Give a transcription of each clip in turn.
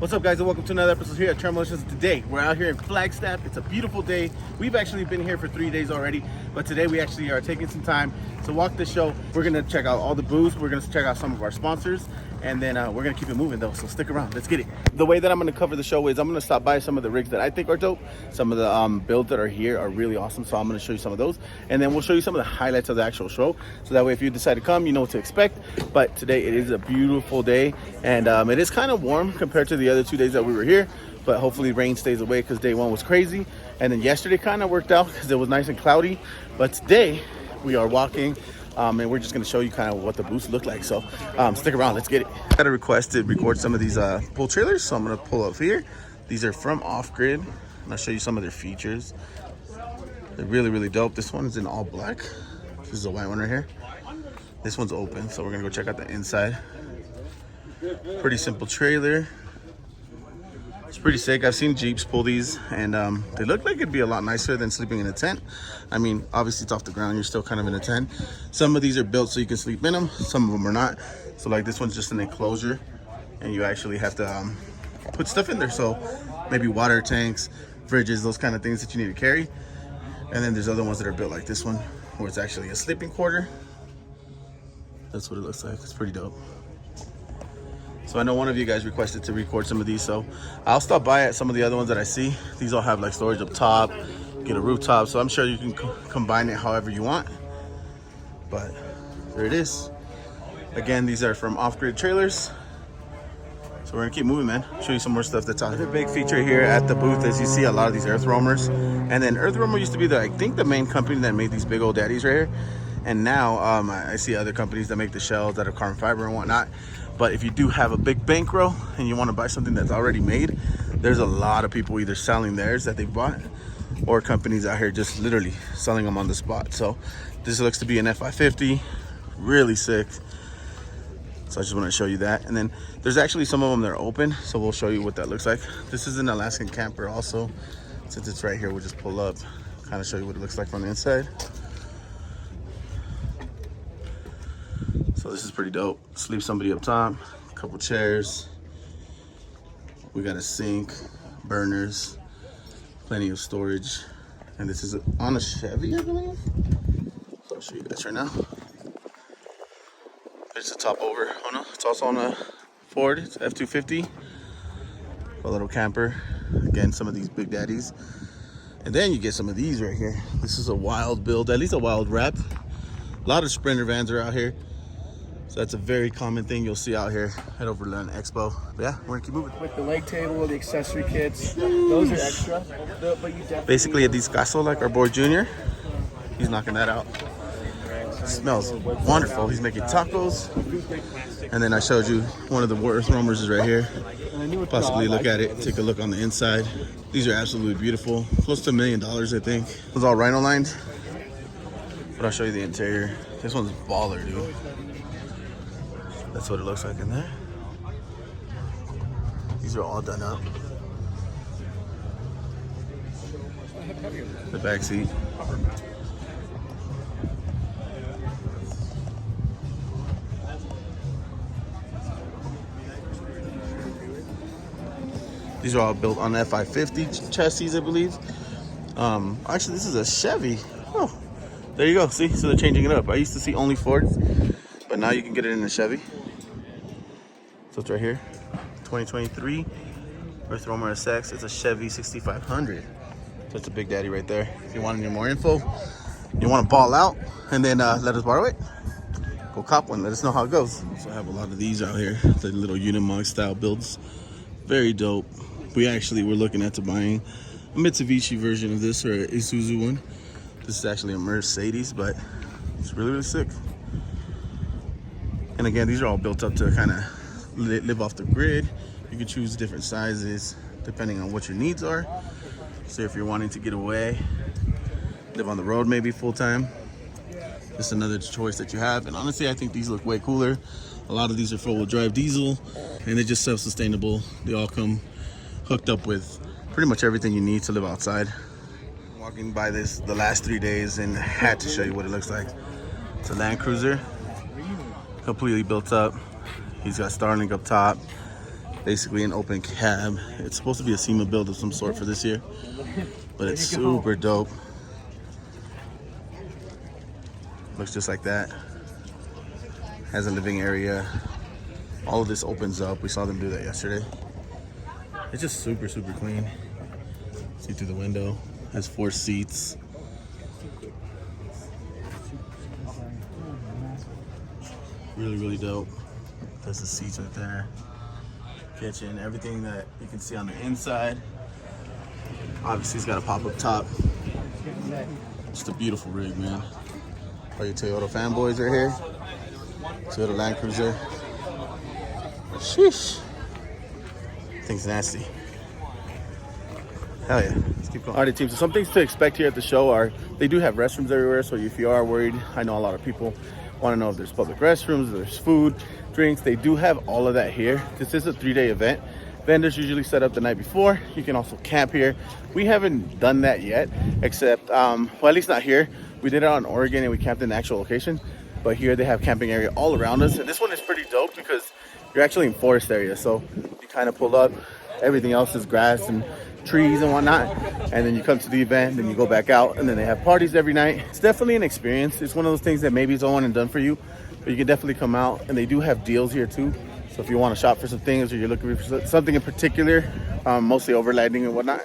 What's up, guys, and welcome to another episode here at Tremolitions. Today we're out here in Flagstaff. It's a beautiful day. We've actually been here for 3 days already, but today we actually are taking some time to walk the show. We're gonna check out all the booths, we're gonna check out some of our sponsors, and then we're gonna keep it moving though, so stick around. Let's get it. The way that I'm gonna cover the show is I'm gonna stop by some of the rigs that I think are dope. Some of the builds that are here are really awesome, so I'm gonna show you some of those, and then we'll show you some of the highlights of the actual show, so that way if you decide to come, you know what to expect. But today it is a beautiful day, and it is kind of warm compared to the other 2 days that we were here, but hopefully rain stays away because day one was crazy, and then yesterday kind of worked out because it was nice and cloudy. But today we are walking, and we're just going to show you kind of what the booths look like, so stick around. Let's get it. I got a request to record some of these pull trailers, so I'm going to pull up here. These are from Off-Grid, and I'll show you some of their features. They're really dope. This one is in all black. This is a white one right here. This one's open, so we're going to go check out the inside. Pretty simple trailer. It's pretty sick. I've seen Jeeps pull these, and they look like it'd be a lot nicer than sleeping in a tent. I mean, obviously it's off the ground, you're still kind of in a tent. Some of these are built so you can sleep in them, some of them are not. So like this one's just an enclosure, and you actually have to put stuff in there. So maybe water tanks, fridges, those kind of things that you need to carry. And then there's other ones that are built like this one, where it's actually a sleeping quarter. That's what it looks like. It's pretty dope. So I know one of you guys requested to record some of these, so I'll stop by at some of the other ones that I see. These all have like storage up top, get a rooftop, so I'm sure you can combine it however you want. But there it is. Again, these are from Off-Grid trailers. So we're gonna keep moving, man. Show you some more stuff that's out here. The big feature here at the booth is you see a lot of these EarthRoamers. And then EarthRoamer used to be I think the main company that made these big old daddies right here. And now I see other companies that make the shells that are carbon fiber and whatnot. But if you do have a big bankroll and you want to buy something that's already made, there's a lot of people either selling theirs that they bought, or companies out here just literally selling them on the spot. So this looks to be an F550, really sick. So I just want to show you that. And then there's actually some of them that are open, so we'll show you what that looks like. This is an Alaskan camper also. Since it's right here, we'll just pull up, kind of show you what it looks like from the inside. So this is pretty dope. Sleep somebody up top, a couple chairs. We got a sink, burners, plenty of storage. And this is on a Chevy, I believe. So I'll show you guys right now. There's the top over. Oh no, it's also on a Ford. It's F250. A little camper. Again, some of these big daddies. And then you get some of these right here. This is a wild build, at least a wild wrap. A lot of Sprinter vans are out here. So that's a very common thing you'll see out here at Overland Expo. But yeah, we're gonna keep moving. With the leg table, the accessory kits, those are extra. But you basically a discasso like our boy Junior. He's knocking that out. It smells wonderful. He's making tacos. And then I showed you one of the EarthRoamers is right here. Possibly look at it, take a look on the inside. These are absolutely beautiful. Close to $1 million, I think. It was all Rhino lined. But I'll show you the interior. This one's baller, dude. That's what it looks like in there. These are all done up. The back seat. These are all built on F550 chassis, I believe. Actually, this is a Chevy. Oh, there you go. See, so they're changing it up. I used to see only Fords, but now you can get it in a Chevy. So it's right here, 2023 EarthRoamer SX. It's a Chevy 6500. So it's a big daddy right there. If you want any more info, you want to ball out, and then let us borrow it, go cop one. Let us know how it goes. So I have a lot of these out here, the little Unimog style builds. Very dope. We actually were looking at buying a Mitsubishi version of this, or a Isuzu one. This is actually a Mercedes, but it's really sick. And again, these are all built up to kind of live off the grid. You can choose different sizes depending on what your needs are. So if you're wanting to get away, live on the road maybe full time, just another choice that you have. And honestly, I think these look way cooler. A lot of these are four-wheel drive diesel, and they're just self-sustainable. They all come hooked up with pretty much everything you need to live outside. Walking by this the last 3 days and had to show you what it looks like. It's a Land Cruiser, completely built up. He's got Starlink up top. basically an open cab. It's supposed to be a SEMA build of some sort for this year, but it's super dope. Looks just like that. Has a living area. All of this opens up. We saw them do that yesterday. It's just super clean. See through the window. Has 4 seats. Really dope. There's the seats right there. Kitchen, everything that you can see on the inside. Obviously it's got a pop-up top. Just a beautiful rig, man. All your Toyota fanboys are here. Toyota Land Cruiser. Sheesh. Thing's nasty. Hell yeah. Let's keep going. All right, team. So some things to expect here at the show are they do have restrooms everywhere. So if you are worried, I know a lot of people want to know if there's public restrooms, if there's food, drinks. They do have all of that here. This is a 3-day event. Vendors usually set up the night before. You can also camp here. We haven't done that yet, except, well, at least not here. We did it on Oregon and we camped in the actual location. But here they have camping area all around us. And this one is pretty dope because you're actually in forest area. So you kind of pull up, everything else is grass and trees and whatnot. And then you come to the event, then you go back out, and then they have parties every night. It's definitely an experience. It's one of those things that maybe is all one and done for you, but you can definitely come out. And they do have deals here too. So if you want to shop for some things or you're looking for something in particular, mostly overlanding and whatnot,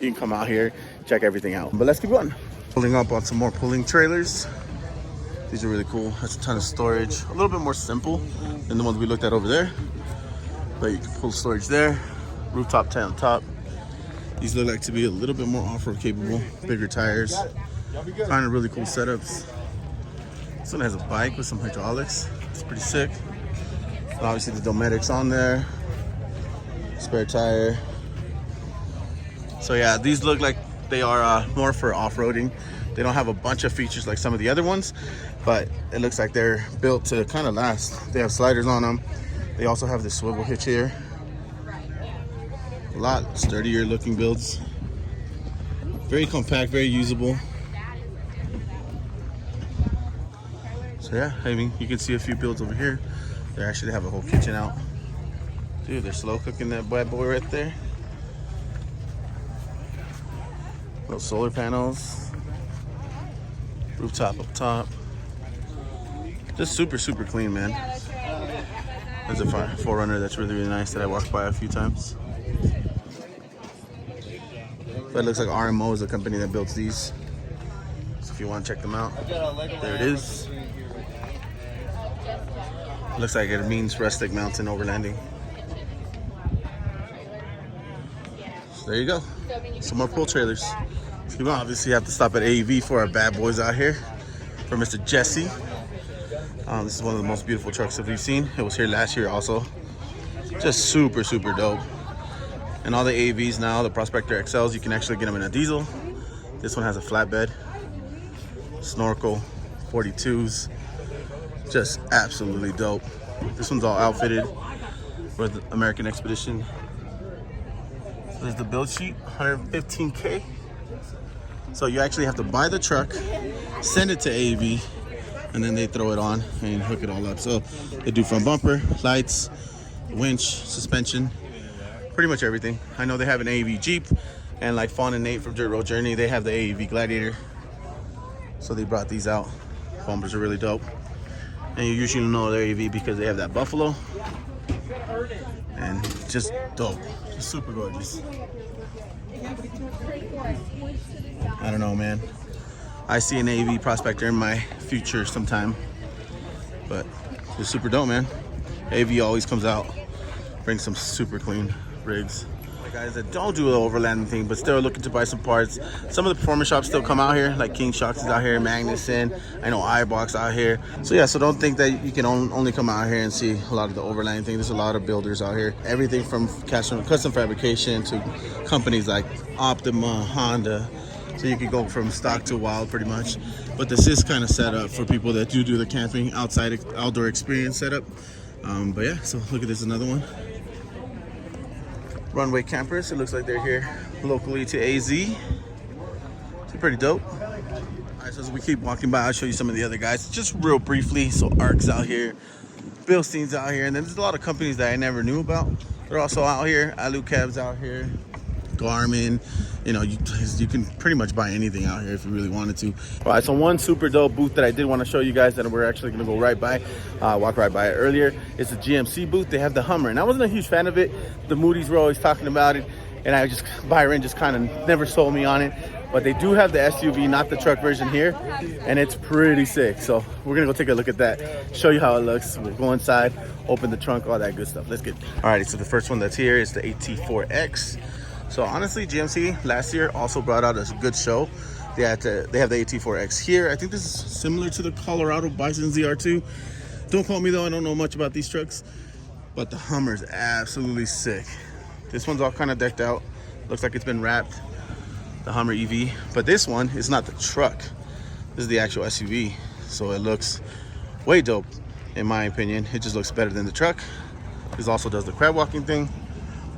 you can come out here, check everything out. But let's keep going. Pulling up on some more pulling trailers. These are really cool. That's a ton of storage. A little bit more simple than the ones we looked at over there. But you can pull storage there. Rooftop tent on top. These look like to be a little bit more off-road capable. Bigger tires. Kind of really cool setups. This one has a bike with some hydraulics. It's pretty sick. And obviously the Dometics on there. Spare tire. So yeah, these look like they are more for off-roading. They don't have a bunch of features like some of the other ones, but it looks like they're built to kind of last. They have sliders on them. They also have this swivel hitch here. A lot sturdier looking builds. Very compact, very usable. So yeah, I mean, you can see a few builds over here. They actually have a whole kitchen out. Dude, they're slow cooking that bad boy right there. Little solar panels. Rooftop up top. Just super clean, man. There's a 4Runner that's really nice that I walked by a few times. But it looks like RMO is the company that builds these. So if you want to check them out, there it is. Looks like it means rustic mountain overlanding. So there you go. Some more pull trailers. So you obviously have to stop at AEV for our bad boys out here. For Mr. Jesse. This is one of the most beautiful trucks that we've seen. It was here last year also. Just super dope. And all the AEVs now, the Prospector XLs, you can actually get them in a diesel. This one has a flatbed. Snorkel, 42s. Just absolutely dope. This one's all outfitted with American Expedition. So there's the build sheet, 115K. So you actually have to buy the truck, send it to AEV, and then they throw it on and hook it all up. So they do front bumper, lights, winch, suspension, pretty much everything. I know they have an AEV Jeep, and like Fawn and Nate from Dirt Road Journey, they have the AEV Gladiator. So they brought these out. Bumpers are really dope. And you usually know they're AEV because they have that Buffalo. And just dope, just super gorgeous. I don't know, man. I see an AEV Prospector in my future sometime. But it's super dope, man. AEV always comes out, brings some super clean rigs. Guys that don't do the overlanding thing but still looking to buy some parts. Some of the performance shops still come out here, like King Shocks is out here, Magnuson, I know iBox out here. So yeah, so don't think that you can only come out here and see a lot of the overlanding thing. There's a lot of builders out here. Everything from custom fabrication to companies like Optima, Honda. So you can go from stock to wild pretty much. But this is kind of set up for people that do the camping outdoor experience setup. But yeah, so look at this, another one. Runway campers. It looks like they're here locally to AZ. It's pretty dope. All right, so as we keep walking by, I'll show you some of the other guys just real briefly. So Ark's out here, Bilstein's out here, and then there's a lot of companies that I never knew about. But They're also out here. Alu Cabs out here. Garmin. You know, you can pretty much buy anything out here if you really wanted to. All right, so one super dope booth that I did want to show you guys that we're actually going to go right by, walk right by it earlier, is the GMC booth. They have the Hummer, and I wasn't a huge fan of it. The Moody's were always talking about it, and I just, Byron just kind of never sold me on it. But they do have the SUV, not the truck version here, and it's pretty sick. So we're gonna go take a look at that, show you how it looks. We'll go inside, open the trunk, all that good stuff. Let's get it. All right, so the first one that's here is the AT4X. So honestly, GMC last year also brought out a good show. They have the AT4X here. I think this is similar to the Colorado Bison ZR2. Don't quote me though, I don't know much about these trucks, but the Hummer is absolutely sick. This one's all kind of decked out. Looks like it's been wrapped, the Hummer EV. But this one is not the truck. This is the actual SUV. So it looks way dope, in my opinion. It just looks better than the truck. This also does the crab walking thing.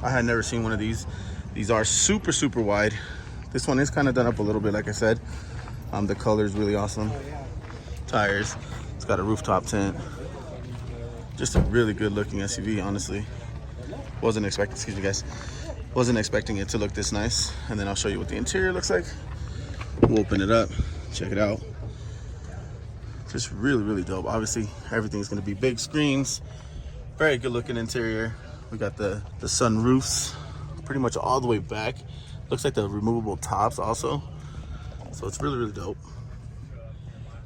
I had never seen one of these. These are super, super wide. This one is kind of done up a little bit, like I said. The color is really awesome. Tires. It's got a rooftop tent. Just a really good looking SUV, honestly. Wasn't expecting it to look this nice. And then I'll show you what the interior looks like. We'll open it up, check it out. Just really, really dope. Obviously, everything's gonna be big screens. Very good looking interior. We got the sunroofs pretty much all the way back. Looks like the removable tops also. So it's really, really dope.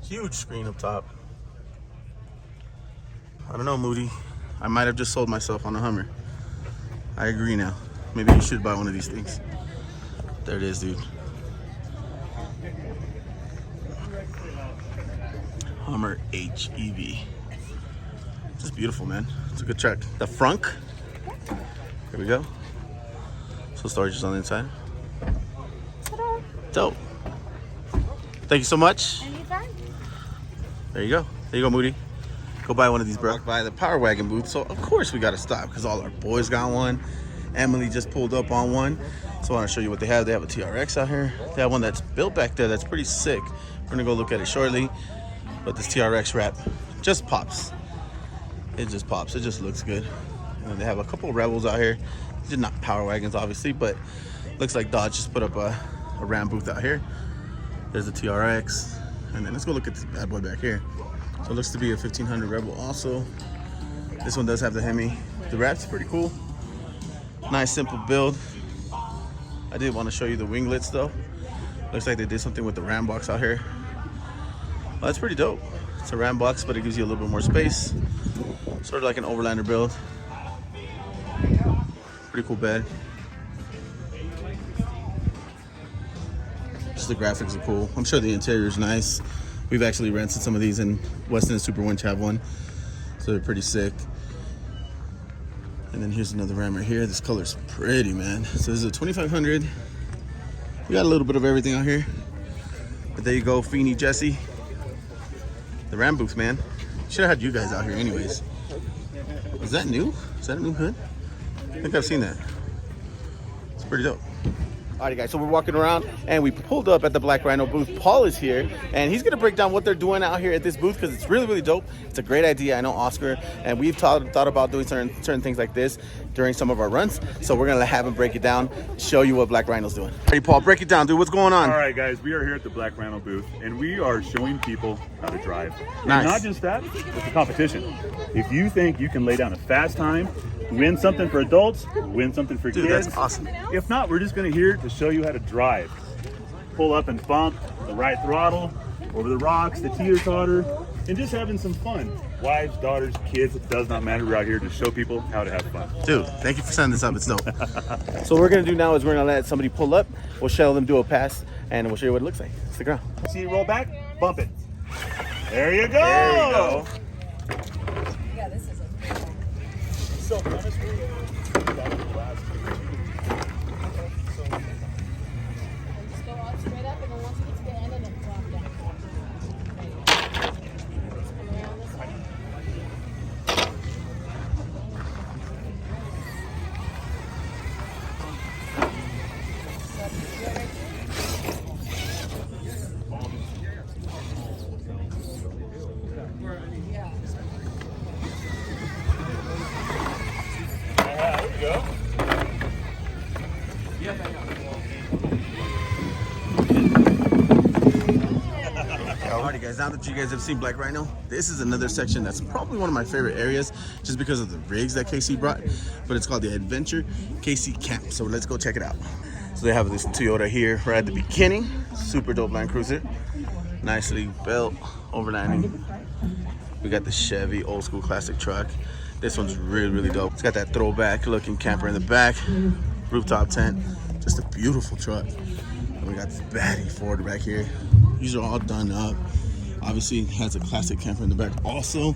Huge screen up top. I don't know, Moody. I might have just sold myself on a Hummer. I agree now. Maybe you should buy one of these things. There it is, dude. Hummer HEV. Just beautiful, man. It's a good truck. The frunk. Here we go. So storage is on the inside. Ta-da. Dope. Thank you so much. Anytime. There you go. There you go, Moody. Go buy one of these, bro. By the Power Wagon booth, so of course we gotta stop because all our boys got one. Emily just pulled up on one, so I want to show you what they have. They have a TRX out here. They have one that's built back there that's pretty sick. We're gonna go look at it shortly, but this TRX wrap just pops. It just pops. It just looks good. And they have a couple of Rebels out here. They're not Power Wagons, obviously, but looks like Dodge just put up a Ram booth out here. There's the TRX, and then let's go look at this bad boy back here. So it looks to be a 1500 Rebel also. This one does have the Hemi. The wrap's pretty cool. Nice simple build. I did want to show you the winglets though. Looks like they did something with the Ram box out here. Well, that's pretty dope. It's a Ram box, but it gives you a little bit more space. Sort of like an Overlander build. Pretty cool bed. Just the graphics are cool. I'm sure the interior is nice. We've actually rented some of these, and Westin and Superwinch have one. So they're pretty sick. And then here's another Ram right here. This color's pretty, man. So this is a 2500. We got a little bit of everything out here. But there you go, Feeney Jesse. The Ram booth, man. Should have had you guys out here anyways. Is that new? Is that a new hood? I think I've seen that. It's pretty dope. All right, guys, so we're walking around and we pulled up at the Black Rhino booth. Paul is here and he's gonna break down what they're doing out here at this booth because it's really, really dope. It's a great idea. I know Oscar and we've thought about doing certain things like this during some of our runs. So we're gonna have him break it down, show you what Black Rhino's doing. Hey, Paul, break it down, dude. What's going on? All right, guys, we are here at the Black Rhino booth and we are showing people how to drive. Nice. And not just that, it's a competition. If you think you can lay down a fast time, win something for adults, win something for Dude, kids. that's awesome. If not, we're just gonna here to show you how to drive. Pull up and bump, the right throttle, over the rocks, the teeter-totter, and just having some fun. Wives, daughters, kids, it does not matter. We're out here to show people how to have fun. Dude, thank you for setting this up. It's dope. So what we're gonna do now is we're gonna let somebody pull up. We'll show them do a pass and we'll show you what it looks like. Stick around. See you roll back, bump it. There you go. There you go. Yeah, this is a So honestly, that was the last just go up straight up and then once you get to the end and then drop down. Just come around this way. guys, now that you guys have seen Black Rhino, this is another section that's probably one of my favorite areas just because of the rigs that KC brought, but it's called the Adventure KC Camp. So let's go check it out. So they have this Toyota here right at the beginning, super dope Land Cruiser, nicely built, overlanding. We got the Chevy old school classic truck. This one's really dope. It's got that throwback looking camper in the back, rooftop tent, just a beautiful truck. And we got this baddie Ford back here. These are all done up. Obviously, it has a classic camper in the back also.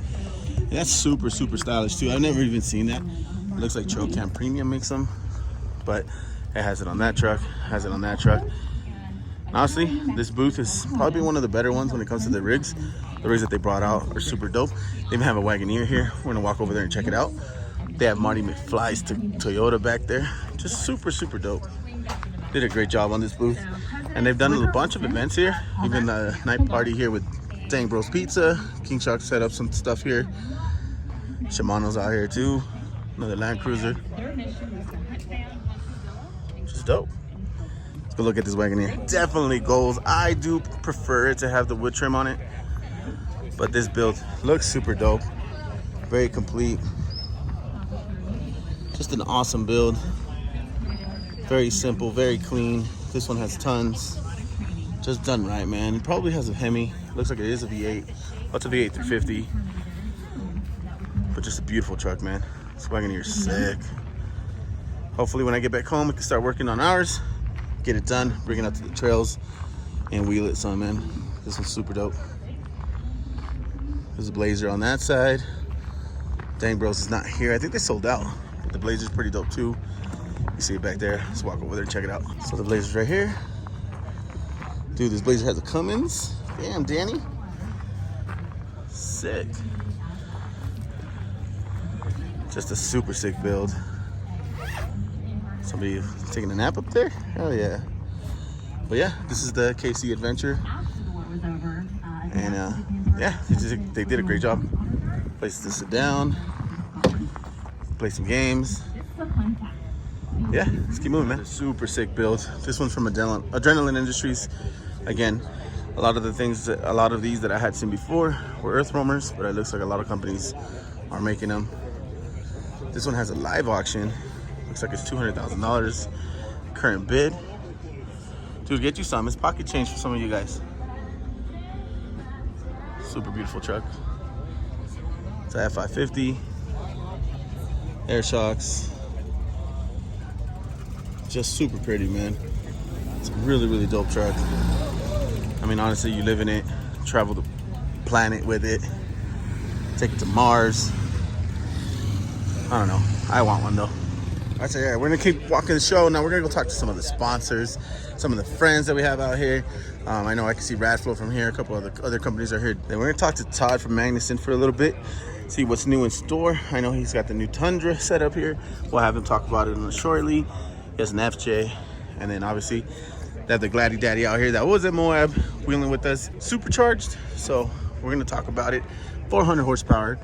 And that's super stylish too. I've never even seen that. It looks like Trail Cam Premium makes them, but it has it on that truck, has it on that truck. And honestly, this booth is probably one of the better ones when it comes to the rigs. The rigs that they brought out are super dope. They even have a Wagoneer here. We're gonna walk over there and check it out. They have Marty McFly's Toyota back there. Just super dope. Did a great job on this booth. And they've done a bunch of events here. Even a night party here with Dang Bros Pizza. King Shark set up some stuff here. Shimano's out here too. Another Land Cruiser. Just dope. Let's go look at this Wagoneer. Definitely goals. I do prefer it to have the wood trim on it, but this build looks super dope. Very complete. Just an awesome build. Very simple, very clean. This one has tons. Just done right, man. It probably has a Hemi. Looks like it is a V8. What's a V8 350? But just a beautiful truck, man. This Wagoneer's sick. Hopefully when I get back home, we can start working on ours, get it done, bring it out to the trails, and wheel it some, man. This one's super dope. There's a Blazer on that side. Dang Bros is not here. I think they sold out, but the Blazer's pretty dope too. You see it back there. Let's walk over there and check it out. So the Blazer's right here. Dude, this Blazer has a Cummins. Damn, Danny. Sick. Just a super sick build. Somebody taking a nap up there? Hell yeah. But yeah, this is the KC Adventure. And yeah, they did a great job. Place to sit down, play some games. Yeah, let's keep moving, man. Super sick build. This one's from Adrenaline Industries. Again, a lot of these that I had seen before were EarthRoamers, but it looks like a lot of companies are making them. This one has a live auction. Looks like it's $200,000. Current bid. Dude, get you some. It's pocket change for some of you guys. Super beautiful truck. It's a F550. Air shocks. Just super pretty, man. It's a really dope truck. I mean, honestly, you live in it, travel the planet with it, take it to Mars. I don't know. I want one though. I say, yeah, we're gonna keep walking the show. Now we're gonna go talk to some of the sponsors, some of the friends that we have out here. I know I can see Radflo from here. A couple of other companies are here. Then we're gonna talk to Todd from Magnuson for a little bit, see what's new in store. I know he's got the new Tundra set up here. We'll have him talk about it shortly. He has an FJ, and then obviously they have the Gladdy Daddy out here that was at Moab wheeling with us, supercharged. So we're gonna talk about it. 400 horsepower.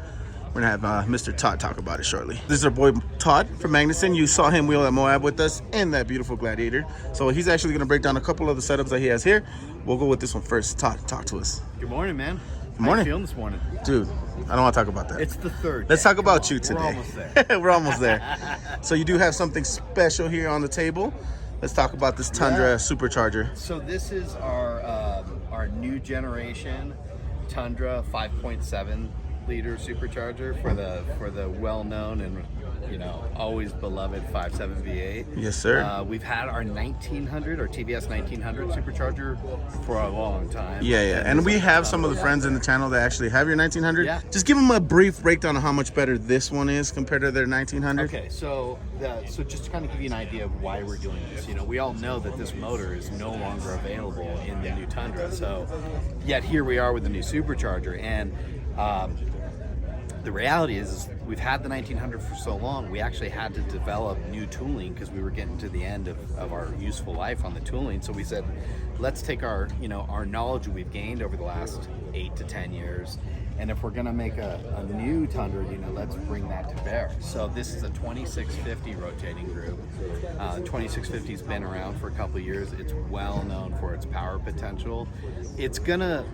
We're gonna have Mr. Todd talk about it shortly. This is our boy Todd from Magnuson. You saw him wheel at Moab with us in that beautiful Gladiator. So he's actually gonna break down a couple of the setups that he has here. We'll go with this one first. Todd, talk to us. Good morning, man. Good morning. How you feeling this morning? Dude, I don't want to talk about that. It's the third. Let's talk about you today. We're almost there. We're almost there. So you do have something special here on the table. Let's talk about this Tundra supercharger. So this is our new generation Tundra 5.7 liter supercharger for the well-known and always beloved 5.7 V8. Yes, sir. We've had our 1900 or TVS 1900 supercharger for a long time. Yeah. And we have some of the friends in the channel that actually have your 1900. Yeah. Just give them a brief breakdown of how much better this one is compared to their 1900. Okay, so just to kind of give you an idea of why we're doing this, we all know that this motor is no longer available in the new Tundra. So, yet here we are with the new supercharger, and the reality is we've had the 1900 for so long, we actually had to develop new tooling because we were getting to the end of our useful life on the tooling. So we said, let's take our knowledge we've gained over the last 8 to 10 years, and if we're gonna make a new Tundra, let's bring that to bear. So this is a 2650 rotating group. 2650's been around for a couple of years. It's well known for its power potential. It's gonna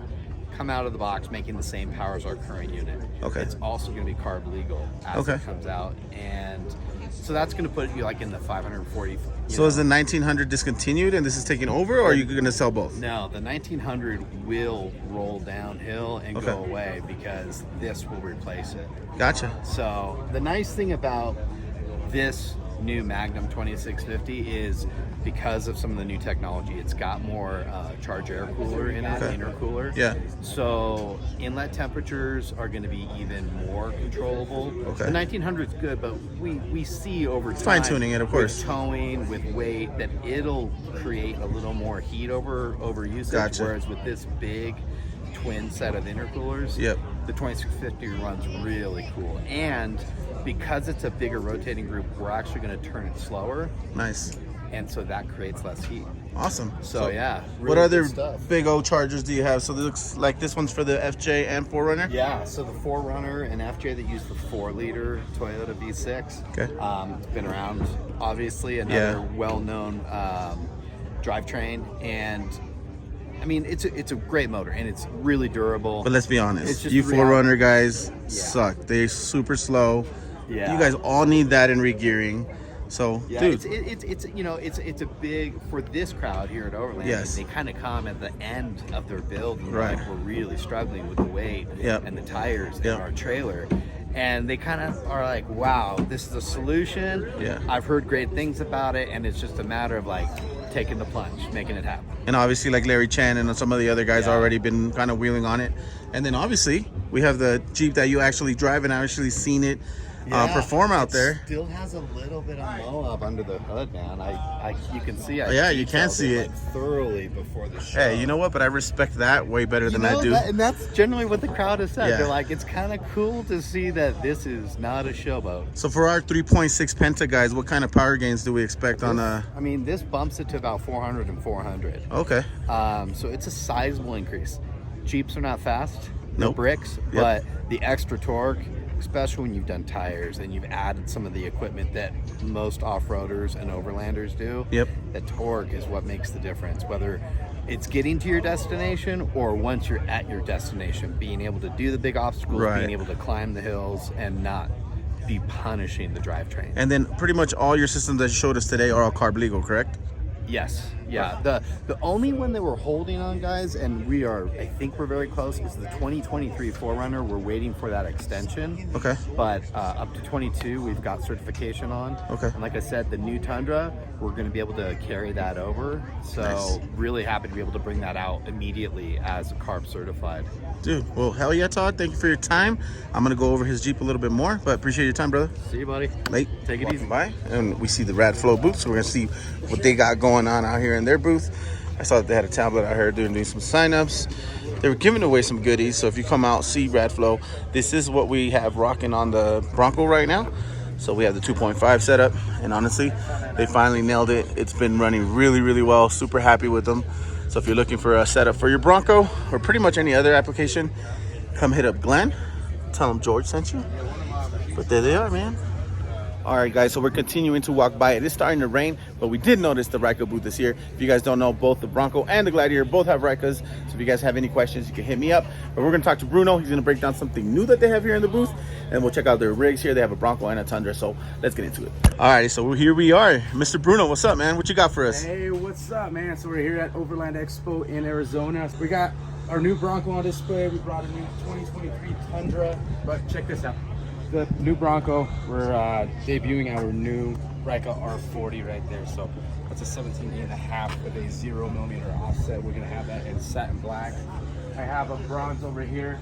come out of the box making the same power as our current unit. Okay. It's also going to be carb legal as it comes out, and so that's going to put you like in the 540. So is the 1900 discontinued and this is taking over, or are you going to sell both? No, the 1900 will roll downhill and go away because this will replace it. Gotcha. So the nice thing about this new Magnum 2650 is because of some of the new technology, it's got more charge air cooler in it, intercooler. Yeah. So inlet temperatures are going to be even more controllable. The 1900 is good, but we see over time, fine tuning it, of course, with towing, with weight, that it'll create a little more heat over usage. Gotcha. Whereas with this big twin set of intercoolers, the 2650 runs really cool. And because it's a bigger rotating group, we're actually going to turn it slower. Nice. And so that creates less heat. Awesome. So yeah. Really what other good stuff. big old chargers do you have? So this looks like this one's for the FJ and 4Runner? Yeah, so the 4Runner and FJ that use the 4-liter Toyota V6. Okay. Been around, obviously, another well-known drivetrain. And I mean, it's a great motor and it's really durable. But let's be honest, It's just you reality. 4Runner guys suck. They're super slow. Yeah. You guys all need that in regearing. So, Yeah, dude. it's you know, it's a big, for this crowd here at Overland. Yes. They kind of come at the end of their build, and Right. like, we're really struggling with the weight and the tires in our trailer, and they kind of are like, wow, this is a solution. Yeah. I've heard great things about it, and it's just a matter of like taking the plunge, making it happen. And obviously, like Larry Chen and some of the other guys already been kind of wheeling on it. And then obviously, we have the Jeep that you actually drive, and I actually seen it perform out there. Still has a little bit of Moab under the hood, man. You can see it. Yeah, you can see it like, thoroughly before the show. Hey, you know what? But I respect that way better than I do. And that's generally what the crowd has said. Yeah. They're like, it's kind of cool to see that this is not a showboat. So for our 3.6 Penta guys, what kind of power gains do we expect on a? I mean, this bumps it to about 400 and 400. Okay. So it's a sizable increase. Jeeps are not fast, no Nope. bricks, but the extra torque, especially when you've done tires and you've added some of the equipment that most off-roaders and overlanders do. The torque is what makes the difference, whether it's getting to your destination or once you're at your destination, being able to do the big obstacles, being able to climb the hills and not be punishing the drivetrain. And then pretty much all your systems that you showed us today are all carb legal, correct? Yes. Yeah. The only one that we're holding on, guys, and I think we're very close, is the 2023 4Runner. We're waiting for that extension. Okay. But up to 22, we've got certification on. Okay. And like I said, the new Tundra, we're going to be able to carry that over. So really happy to be able to bring that out immediately as carb certified. Dude, well, hell yeah, Todd. Thank you for your time. I'm going to go over his Jeep a little bit more, but appreciate your time, brother. See you, buddy. Late. Take it easy. Bye. And we see the Radflo booth, so we're going to see what they got going on out here in their booth. I saw that they had a tablet out here doing some signups. They were giving away some goodies, so if you come out, see Radflo. This is what we have rocking on the Bronco right now. So we have the 2.5 setup, and honestly, they finally nailed it. It's been running really, really well. Super happy with them. So if you're looking for a setup for your Bronco or pretty much any other application, come hit up Glenn. Tell him George sent you. But there they are, man. All right, guys, so we're continuing to walk by. It is starting to rain, but we did notice the Rikon booth is here. If you guys don't know, both the Bronco and the Gladiator both have Rikons. So if you guys have any questions, you can hit me up. But we're going to talk to Bruno. He's going to break down something new that they have here in the booth, and we'll check out their rigs here. They have a Bronco and a Tundra, so let's get into it. All right, so here we are. Mr. Bruno, what's up, man? What you got for us? Hey, what's up, man? So we're here at Overland Expo in Arizona. We got our new Bronco on display. We brought a new 2023 Tundra, but check this out. The new Bronco, we're debuting our new Rikon R40 right there. So that's a 17.5 with a 0mm offset. We're gonna have that in satin black. I have a bronze over here,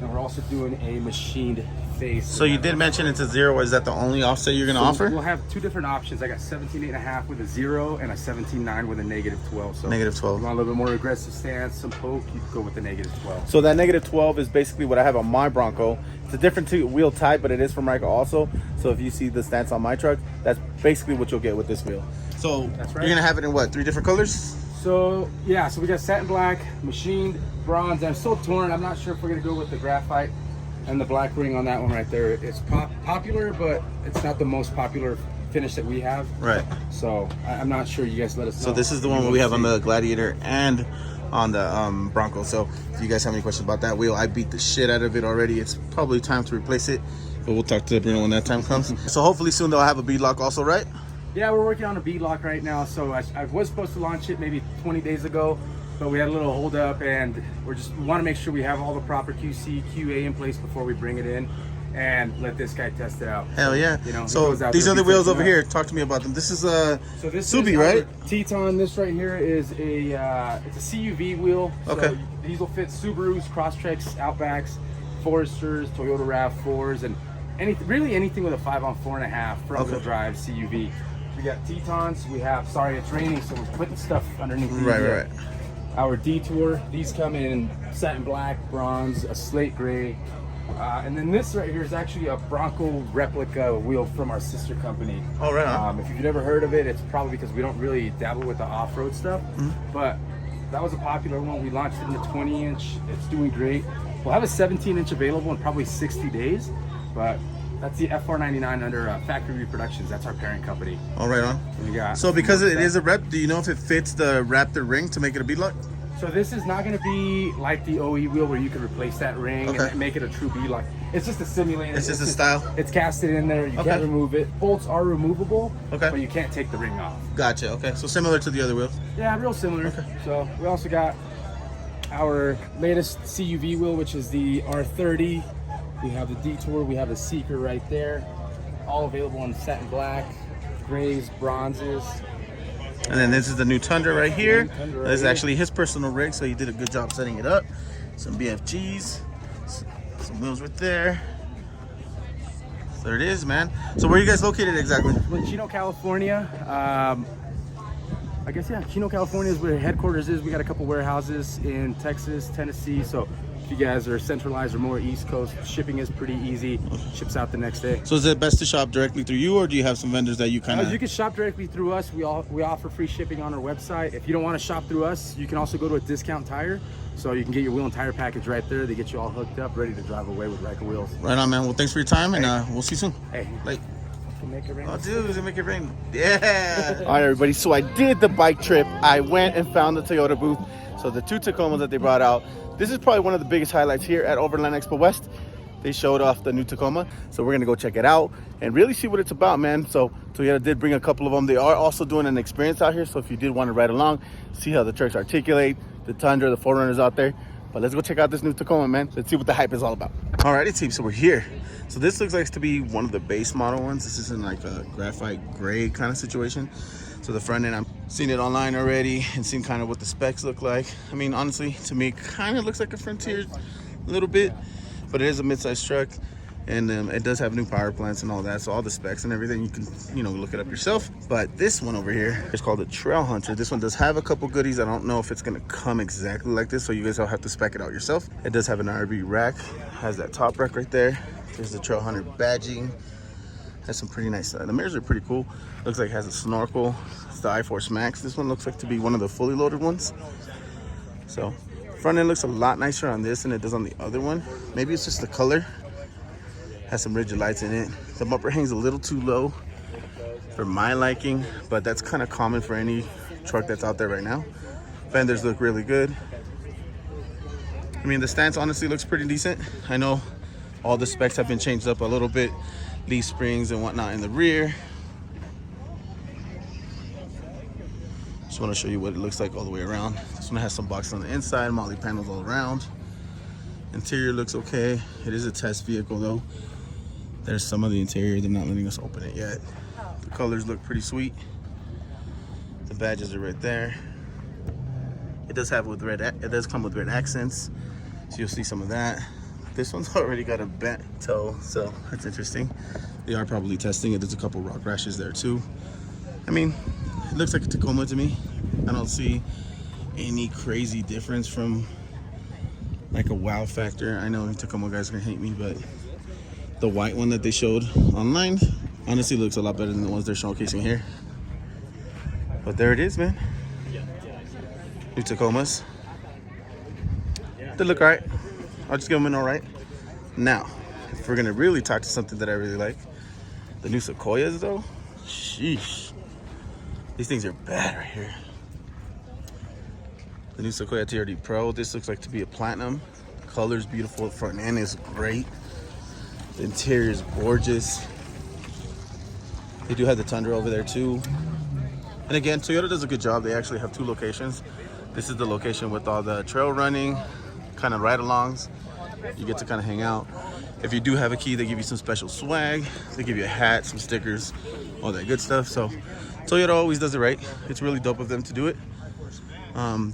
and we're also doing a machined face. So you did mention it's a 0. Is that the only offset you're gonna offer? We'll have two different options. I got 17.5 with a 0 and a 17.9 with a -12. So -12. if you want a little bit more aggressive stance, some poke, you can go with the -12. So that -12 is basically what I have on my Bronco. It's a different wheel type, but it is from Rikon also. So if you see the stance on my truck, that's basically what you'll get with this wheel. So That's right. You're gonna have it in what, 3 different colors? So yeah, so we got satin black, machined, bronze. I'm so torn. I'm not sure if we're gonna go with the graphite and the black ring on that one right there. It's popular, but it's not the most popular finish that we have. Right. So I'm not sure. You guys let us know. So this is the one we have on the Gladiator and on the Bronco. So if you guys have any questions about that wheel, I beat the shit out of it already. It's probably time to replace it, but we'll talk to Bruno when that time comes. So hopefully soon they'll have a bead lock also, right? Yeah, we're working on a bead lock right now. So I was supposed to launch it maybe 20 days ago, but we had a little hold up, and we want to make sure we have all the proper QC, QA in place before we bring it in and let this guy test it out. Hell yeah. You know, so these are the wheels over here. Talk to me about them. This is a Subi, right? Teton. This right here is it's a CUV wheel. So okay. These will fit Subarus, Crosstreks, Outbacks, Foresters, Toyota RAV4s, and anything with a 5-on-4.5 front-wheel drive CUV. We got Tetons. We have, sorry, it's raining, so we're putting stuff underneath. Right. Our Detour. These come in satin black, bronze, a slate gray. And then this right here is actually a Bronco replica wheel from our sister company. Oh, right. If you've never heard of it, it's probably because we don't really dabble with the off-road stuff. But that was a popular one. We launched it in the 20-inch. It's doing great. We'll have a 17-inch available in probably 60 days. But that's the FR99 under Factory Reproductions. That's our parent company. All right on. We got so because it is a rep, do you know if it fits the Raptor ring to make it a bead lock? So this is not going to be like the OE wheel where you can replace that ring and make it a true bead lock. It's just a simulator. It's just a style. It's casted in there. You can't remove it. Bolts are removable, but you can't take the ring off. Gotcha. Okay, so similar to the other wheels. Yeah, real similar. Okay. So we also got our latest CUV wheel, which is the R30. We have the Detour. We have the Seeker right there. All available in satin black, grays, bronzes. And then this is the new Tundra right here. This is actually his personal rig, so he did a good job setting it up. Some BFGs, some wheels right there. So there it is, man. So where are you guys located exactly? We're in Chino, California. I guess, yeah, Chino, California is where headquarters is. We got a couple warehouses in Texas, Tennessee. So if you guys are centralized or more East Coast, shipping is pretty easy. Ships out the next day. So is it best to shop directly through you, or do you have some vendors that you kind of... You can shop directly through us. We offer free shipping on our website. If you don't want to shop through us, you can also go to a Discount Tire. So you can get your wheel and tire package right there. They get you all hooked up, ready to drive away with Rikon wheels. Right on, man. Well, thanks for your time, and we'll see you soon. Hey. Like, Make it rain. Oh, dude, does it make it rain? Yeah. All right, everybody. So I did the bike trip. I went and found the Toyota booth. So the two Tacomas that they brought out. This is probably one of the biggest highlights here at Overland Expo West. They showed off the new Tacoma. So we're going to go check it out and really see what it's about, man. So Toyota did bring a couple of them. They are also doing an experience out here. So if you did want to ride along, see how the trucks articulate, the Tundra, the 4Runners out there. But let's go check out this new Tacoma, man. Let's see what the hype is all about. Alrighty, team, so we're here. So this looks like to be one of the base model ones. This is in like a graphite gray kind of situation. So the front end, I've seen it online already and seen kind of what the specs look like. I mean, honestly, to me, it kind of looks like a Frontier a little bit, but it is a mid-sized truck. And it does have new power plants and all that. So all the specs and everything, you can, look it up yourself. But this one over here is called the Trail Hunter. This one does have a couple goodies. I don't know if it's gonna come exactly like this, so you guys will have to spec it out yourself. It does have an RB rack, has that top rack right there. There's the Trail Hunter badging. Has some pretty nice, the mirrors are pretty cool. Looks like it has a snorkel. It's the iForce Max. This one looks like to be one of the fully loaded ones. So front end looks a lot nicer on this than it does on the other one. Maybe it's just the color. Has some rigid lights in it. The bumper hangs a little too low for my liking, but that's kind of common for any truck that's out there right now. Fenders look really good. I mean, the stance honestly looks pretty decent. I know all the specs have been changed up a little bit. Leaf springs and whatnot in the rear. Just want to show you what it looks like all the way around. This one has some boxes on the inside, motley panels all around. Interior looks okay. It is a test vehicle though. There's some of the interior. They're not letting us open it yet. The colors look pretty sweet. The badges are right there. It does have with red. It does come with red accents, so you'll see some of that. This one's already got a bent toe, so that's interesting. They are probably testing it. There's a couple rock rashes there too. I mean, it looks like a Tacoma to me. I don't see any crazy difference from like a wow factor. I know Tacoma guys are gonna hate me, but the white one that they showed online honestly looks a lot better than the ones they're showcasing here. But there it is, man. New Tacomas. They look alright. I'll just give them an alright. Now, if we're gonna really talk to something that I really like, the new Sequoias though, sheesh. These things are bad right here. The new Sequoia TRD Pro. This looks like to be a platinum. The color's beautiful. The front end is great. The interior is gorgeous. They do have the Tundra over there too. And again, Toyota does a good job. They actually have 2 locations. This is the location with all the trail running, kind of ride-alongs. You get to kind of hang out. If you do have a key, they give you some special swag. They give you a hat, some stickers, all that good stuff. So Toyota always does it right. It's really dope of them to do it.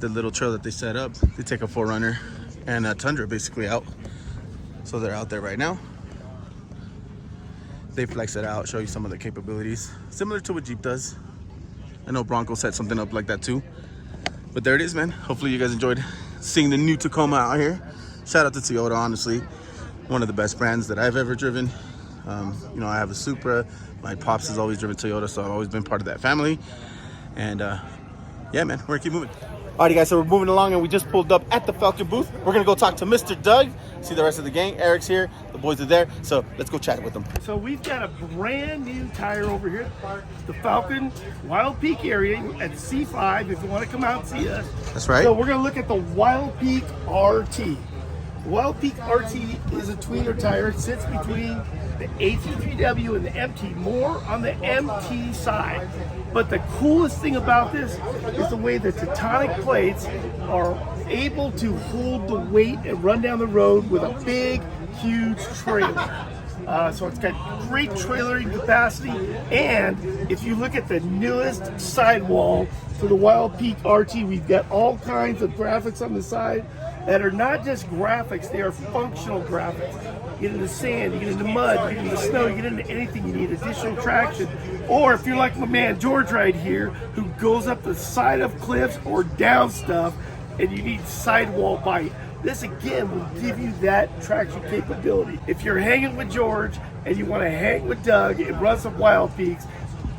The little trail that they set up, they take a 4Runner and a Tundra basically out. So they're out there right now. They flex it out, show you some of the capabilities. Similar to what Jeep does. I know Bronco set something up like that too. But there it is, man. Hopefully you guys enjoyed seeing the new Tacoma out here. Shout out to Toyota, honestly. One of the best brands that I've ever driven. You know, I have a Supra. My pops has always driven Toyota, so I've always been part of that family. And yeah, man, we're gonna keep moving. Alrighty, guys, so we're moving along and we just pulled up at the Falken booth. We're gonna go talk to Mr. Doug, see the rest of the gang. Eric's here, the boys are there, so let's go chat with them. So we've got a brand new tire over here at the park, the Falken Wild Peak area at C5 if you want to come out and see us. That's right. So we're gonna look at the Wild Peak RT. Wild Peak RT is a tweener tire. It sits between the AT3W and the MT, more on the MT side. But the coolest thing about this is the way the Tectonic plates are able to hold the weight and run down the road with a big, huge trailer. So it's got great trailering capacity, and if you look at the newest sidewall for the Wild Peak RT, we've got all kinds of graphics on the side that are not just graphics, they are functional graphics. You get into sand, you get into mud, you get into snow, you get into anything, you need additional traction. Or if you're like my man George right here, who goes up the side of cliffs or down stuff, and you need sidewall bite. This again will give you that traction capability. If you're hanging with George and you want to hang with Doug and run some Wild Peaks,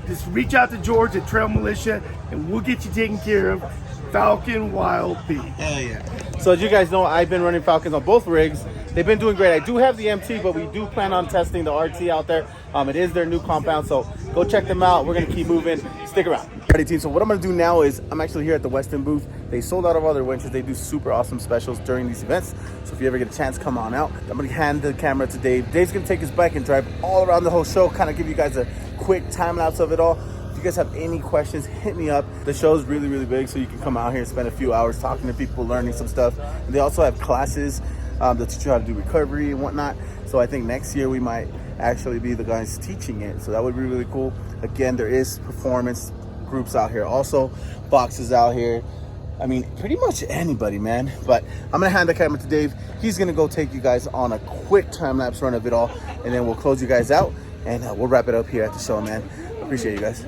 just reach out to George at Trail Militia and we'll get you taken care of. Falken Wild Peak. Hell yeah. So as you guys know, I've been running Falcons on both rigs. They've been doing great. I do have the MT, but we do plan on testing the RT out there. It is their new compound, so go check them out. We're gonna keep moving. Stick around. Alrighty, team. So what I'm gonna do now is I'm actually here at the Westin booth. They sold out of all their winches. They do super awesome specials during these events. So if you ever get a chance, come on out. I'm gonna hand the camera to Dave. Dave's gonna take his bike and drive all around the whole show, kind of give you guys a quick time lapse of it all. If you guys have any questions, hit me up. The show's really, really big, so you can come out here and spend a few hours talking to people, learning some stuff. And they also have classes that teach you how to do recovery and whatnot. So I think next year we might actually be the guys teaching it. So that would be really cool. Again, there is performance groups out here, also boxes out here. I mean, pretty much anybody, man. But I'm gonna hand the camera to Dave. He's gonna go take you guys on a quick time-lapse run of it all, and then we'll close you guys out, and we'll wrap it up here at the show, man. Appreciate you guys.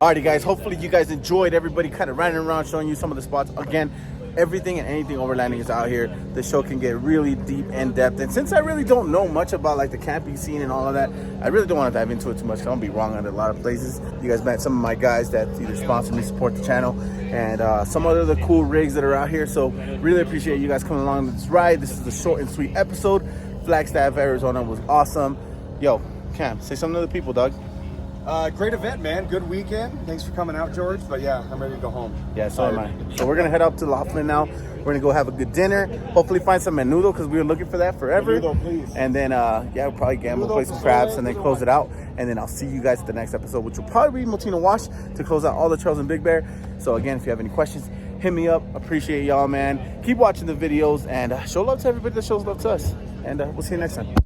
Alrighty guys, hopefully you guys enjoyed everybody kind of running around showing you some of the spots. Again, everything and anything overlanding is out here. The show can get really deep and depth, and since I really don't know much about like the camping scene and all of that, I really don't want to dive into it too much. I don't be wrong on a lot of places. You guys met some of my guys that either sponsor me, support the channel, and some other the cool rigs that are out here. So really appreciate you guys coming along this ride. This is a short and sweet episode. Flagstaff, Arizona was awesome. Yo, Cam, say something to the people, Doug. Great event, man. Good weekend. Thanks for coming out, George. But yeah, I'm ready to go home. Yeah, so am I. So we're gonna head up to Laughlin now. We're gonna go have a good dinner. Hopefully find some menudo because we were looking for that forever. Menudo, please. And then yeah, we'll probably gamble, play some crabs, and then close it out. And then I'll see you guys at the next episode, which will probably be Motino Wash to close out all the trails in Big Bear. So again, if you have any questions, hit me up. Appreciate y'all, man. Keep watching the videos and show love to everybody that shows love to us. And we'll see you next time.